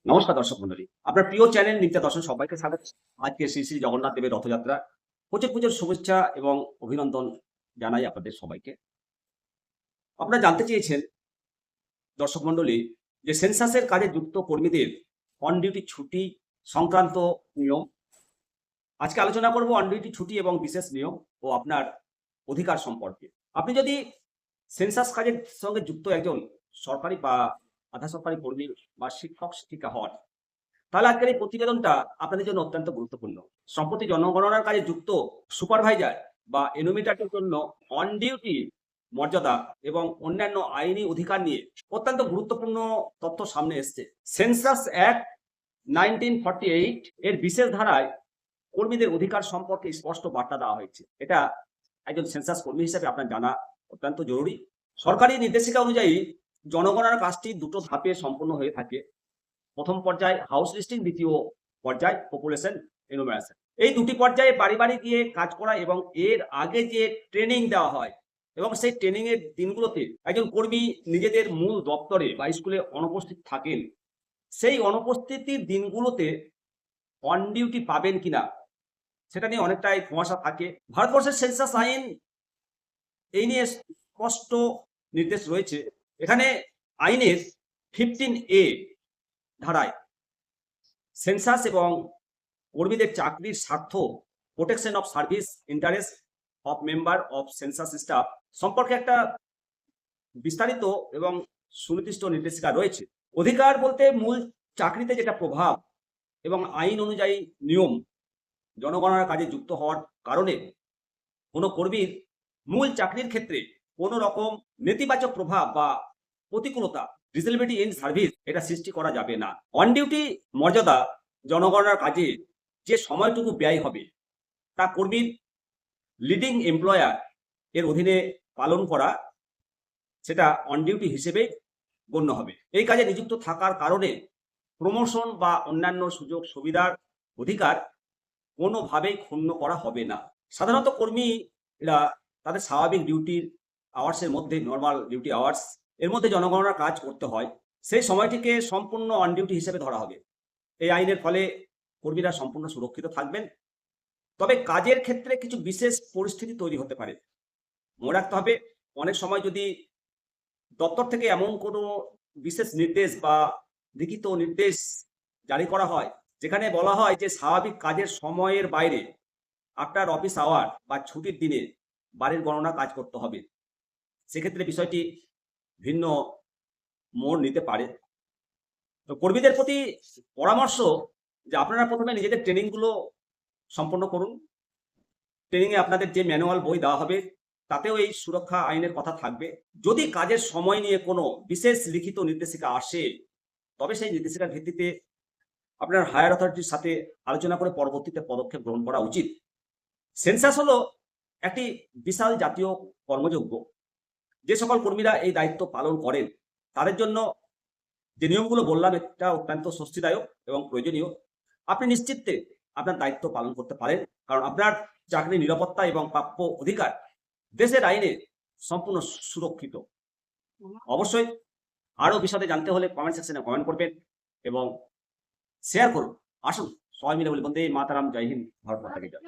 নমস্কার দর্শক মন্ডলী, আপনার প্রিয় চ্যানেল নিত্য দর্শন সবাইকে স্বাগত। আজকে শ্রী শ্রী জগন্নাথ দেবের রথযাত্রা, প্রচুর পুজোর শুভেচ্ছা এবং অভিনন্দন জানাই আপনাদের সবাইকে। আপনারা জানতে চেয়েছেন দর্শক মন্ডলী যে সেন্সাসের কাজে যুক্ত কর্মীদের অন ডিউটি ছুটি সংক্রান্ত নিয়ম। আজকে আলোচনা করব অন ডিউটি ছুটি এবং বিশেষ নিয়ম ও আপনার অধিকার সম্পর্কে। আপনি যদি সেন্সাস কাজের সঙ্গে যুক্ত একজন সরকারি বা আধা সরকারি কর্মী বা শিক্ষক শিক্ষিকা হন, তাহলে আজকের এই প্রতিবেদনটা আপনাদের জন্য অত্যন্ত গুরুত্বপূর্ণ। সম্প্রতি জনগণনার কাজে যুক্ত সুপারভাইজার বা এনুমিটারের জন্য অন ডিউটি মর্যাদা এবং অন্যান্য আইনি অধিকার নিয়ে অত্যন্ত গুরুত্বপূর্ণ তথ্য সামনে এসছে। সেন্সাস অ্যাক্ট 1948 এর বিশেষ ধারায় কর্মীদের অধিকার সম্পর্কে স্পষ্ট বার্তা দেওয়া হয়েছে। এটা একজন সেন্সাস কর্মী হিসেবে আপনার জানা অত্যন্ত জরুরি। সরকারি নির্দেশিকা অনুযায়ী জনগণনার কাজটি দুটো ধাপে সম্পন্ন হয়ে থাকে। প্রথম পর্যায়ে হাউস লিস্টিং, দ্বিতীয় পর্যায়ে পপুলেশন এনুমারেশন। এই দুটি পর্যায়ে বাড়ি বাড়ি গিয়ে কাজ করা এবং এর আগে যে ট্রেনিং দেওয়া হয় এবং সেই ট্রেনিং এর দিনগুলোতে একজন কর্মী নিজেদের মূল দপ্তরে বা স্কুলে অনুপস্থিত থাকেন, সেই অনুপস্থিতির দিনগুলোতে অন ডিউটি পাবেন কিনা সেটা নিয়ে অনেকটাই ধোঁয়াশা থাকে। ভারতবর্ষের সেন্সাস আইন এই নিয়ে স্পষ্ট নির্দেশ রয়েছে। এখানে আইনের 15A ধারায় সেন্সাস এবং কর্মীদের চাকরির স্বার্থ, protection of service interest of member of census staff সম্পর্কে একটা বিস্তারিত এবং সুনির্দিষ্ট নির্দেশিকা রয়েছে। অধিকার বলতে মূল চাকরিতে যেটা প্রভাব এবং আইন অনুযায়ী নিয়ম। জনগণনার কাজে যুক্ত হওয়ার কারণে কোনো কর্মীর মূল চাকরির ক্ষেত্রে কোনো রকম নেতিবাচক প্রভাব বা প্রতিকূলতা, ডিসেবিলিটি ইন সার্ভিস, এটা সৃষ্টি করা যাবে না। অন ডিউটি মর্যাদা জনগণনার কাজে যে সময়টুকু ব্যয় হবে তা কর্মীর লিডিং এমপ্লয়ার এর অধীনে পালন করা, সেটা অন ডিউটি হিসেবে গণ্য হবে। এই কাজে নিযুক্ত থাকার কারণে প্রমোশন বা অন্যান্য সুযোগ সুবিধার অধিকার কোনোভাবেই ক্ষুণ্ণ করা হবে না। সাধারণত কর্মীরা তাদের স্বাভাবিক ডিউটির আওয়ার্সের মধ্যে, নর্মাল ডিউটি আওয়ার্স এর মধ্যে জনগণনার কাজ করতে হয়, সেই সময়টিকে সম্পূর্ণ অন ডিউটি হিসেবে ধরা হবে। এই আইনের ফলে কর্মীরা সম্পূর্ণ সুরক্ষিত থাকবেন। তবে কাজের ক্ষেত্রে কিছু বিশেষ পরিস্থিতি তৈরি হতে পারে। মনে রাখতে হবে, অনেক সময় যদি দপ্তর থেকে এমন কোনো বিশেষ নির্দেশ বা লিখিত নির্দেশ জারি করা হয় যেখানে বলা হয় যে স্বাভাবিক কাজের সময়ের বাইরে আফটার অফিস আওয়ার বা ছুটির দিনে বাড়ির গণনা কাজ করতে হবে, সেক্ষেত্রে বিষয়টি ভিন্ন মোড় নিতে পারে। তো কর্মীদের প্রতি পরামর্শ যে আপনারা প্রথমে নিজেদের ট্রেনিংগুলো সম্পন্ন করুন। ট্রেনিংয়ে আপনাদের যে ম্যানুয়াল বই দেওয়া হবে তাতেও এই সুরক্ষা আইনের কথা থাকবে। যদি কাজের সময় নিয়ে কোনো বিশেষ লিখিত নির্দেশিকা আসে, তবে সেই নির্দেশিকার ভিত্তিতে আপনার হায়ার অথরিটির সাথে আলোচনা করে পরবর্তীতে পদক্ষেপ গ্রহণ করা উচিত। সেন্সাস হলো একটি বিশাল জাতীয় কর্মযজ্ঞ। যে সকল কর্মীরা এই দায়িত্ব পালন করেন তাদের জন্য যে নিয়মগুলো বললাম এটা অত্যন্ত স্বস্তিদায়ক এবং প্রয়োজনীয়। আপনি নিশ্চিন্তে আপনার দায়িত্ব পালন করতে পারেন, কারণ আপনার চাকরির নিরাপত্তা এবং প্রাপ্য অধিকার দেশের আইনে সম্পূর্ণ সুরক্ষিত। অবশ্যই আরো বিশদে জানতে হলে কমেন্ট সেকশনে কমেন্ট করবেন এবং শেয়ার করুন। আসুন সবাই মিলে বলি বন্দে মাতারাম, জয় হিন্দ, ভারত মাতা কি জয়।